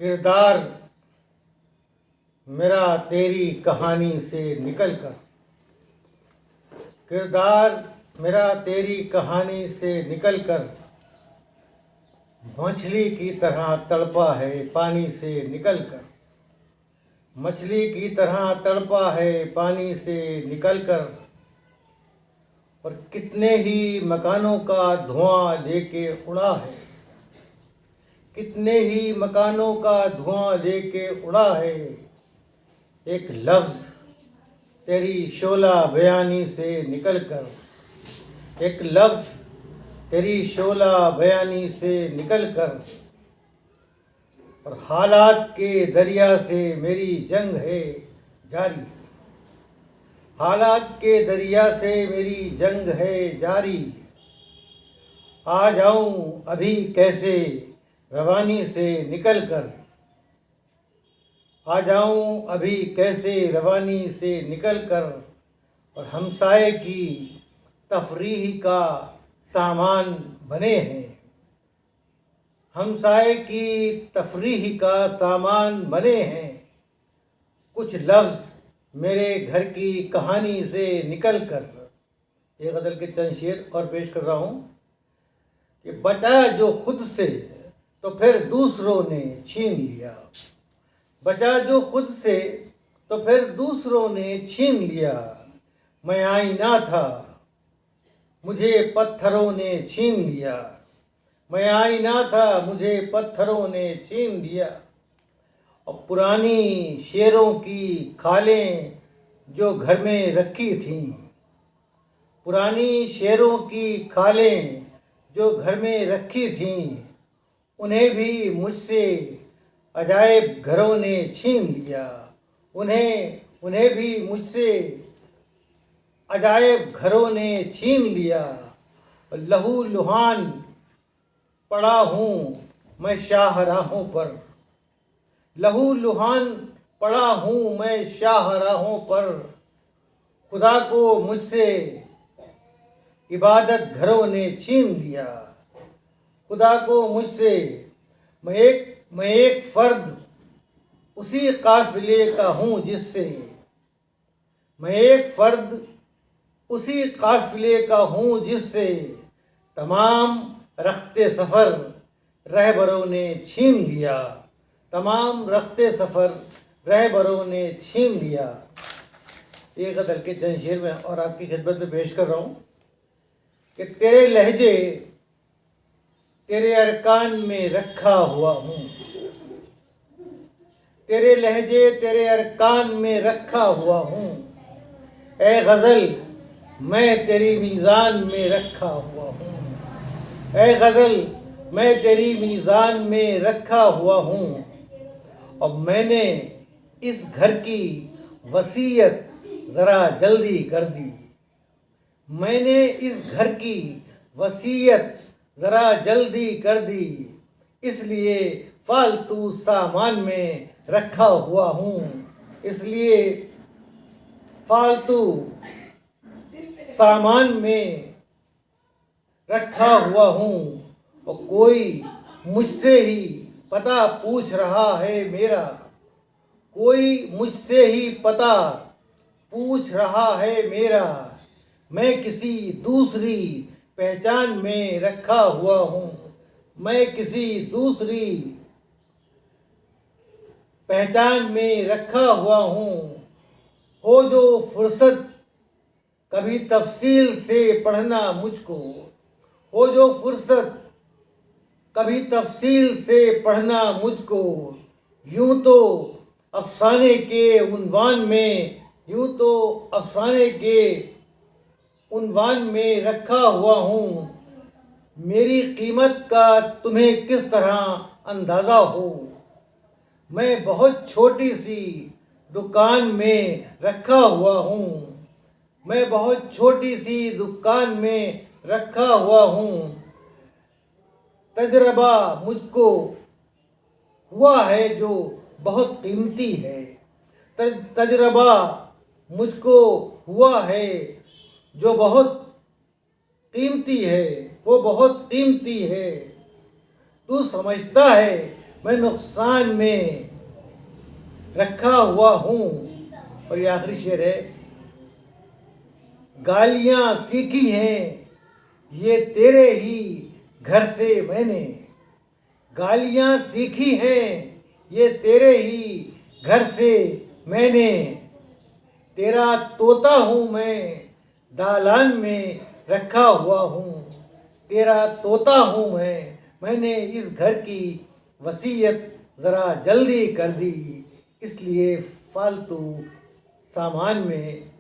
किरदार मेरा तेरी कहानी से निकल कर, किरदार मेरा तेरी कहानी से निकल कर मछली की तरह तड़पा है पानी से निकल कर, मछली की तरह तड़पा है पानी से निकल कर। और कितने ही मकानों का धुआं लेके उड़ा है, कितने ही मकानों का धुआं लेके उड़ा है। एक लफ्ज़ तेरी शोला बयानी से निकल कर, एक लफ्ज़ तेरी शोला बयानी से निकल कर। और हालात के दरिया से मेरी जंग है जारी, हालात के दरिया से मेरी जंग है जारी। आ जाऊं अभी कैसे रवानी से निकल कर, आ जाऊं अभी कैसे रवानी से निकल कर। और हमसाए की तफरीह का सामान बने हैं, हमसाए की तफरीह का सामान बने हैं। कुछ लफ्ज़ मेरे घर की कहानी से निकल कर। ये गज़ल के चंद शेर और पेश कर रहा हूँ कि बचा जो खुद से तो फिर दूसरों ने छीन लिया, बचा जो खुद से तो फिर दूसरों ने छीन लिया। मैं आईना था मुझे पत्थरों ने छीन लिया, मैं आईना था मुझे पत्थरों ने छीन लिया। और पुरानी शेरों की खालें जो घर में रखी थीं, पुरानी शेरों की खालें जो घर में रखी थीं, उन्हें भी मुझसे अजायब घरों ने छीन लिया, उन्हें भी मुझसे अजायब घरों ने छीन लिया। लहू लुहान पड़ा हूँ मैं शाहराहों पर, लहू लुहान पड़ा हूँ मैं शाहराहों पर। खुदा को मुझसे इबादत घरों ने छीन लिया, खुदा को मुझसे मैं एक फ़र्द उसी काफ़िले का हूँ जिससे, मैं एक फ़र्द उसी काफ़िले का हूँ जिससे तमाम रख्ते सफ़र रहबरों ने छीन लिया, तमाम रख्ते सफ़र रहबरों ने छीन लिया। ये गज़ल के चंद शेर में और आपकी खिदमत में पेश कर रहा हूँ कि तेरे लहजे तेरे अरकान में रखा हुआ हूँ, तेरे लहजे तेरे अरकान में रखा हुआ हूँ। ए गज़ल मैं तेरी मीज़ान में रखा हुआ हूँ, ए गज़ल मैं तेरी मीज़ान में रखा हुआ हूँ। और मैंने इस घर की वसीयत ज़रा जल्दी कर दी, मैंने इस घर की वसीयत ज़रा जल्दी कर दी। इसलिए फालतू सामान में रखा हुआ हूँ, इसलिए फालतू सामान में रखा हुआ हूँ। और कोई मुझसे ही पता पूछ रहा है मेरा, कोई मुझसे ही पता पूछ रहा है मेरा। मैं किसी दूसरी पहचान में रखा हुआ हूँ, मैं किसी दूसरी पहचान में रखा हुआ हूँ। हो जो फुर्सत कभी तफसील से पढ़ना मुझको, हो जो फुर्सत कभी तफसील से पढ़ना मुझको। यूँ तो अफसाने के उन्वान में, यूँ तो अफसाने के उन्वान में रखा हुआ हूँ। मेरी कीमत का तुम्हें किस तरह अंदाज़ा हो, मैं बहुत छोटी सी दुकान में रखा हुआ हूँ, मैं बहुत छोटी सी दुकान में रखा हुआ हूँ। तजर्बा मुझको हुआ है जो बहुत कीमती है, तजर्बा मुझको हुआ है जो बहुत कीमती है, वो बहुत कीमती है। तू समझता है मैं नुकसान में रखा हुआ हूँ। और ये आखिरी शेर है, गालियाँ सीखी हैं ये तेरे ही घर से मैंने, गालियाँ सीखी हैं ये तेरे ही घर से मैंने, तेरा तोता हूँ मैं दालान में रखा हुआ हूँ, तेरा तोता हूँ मैंने इस घर की वसीयत ज़रा जल्दी कर दी, इसलिए फालतू सामान में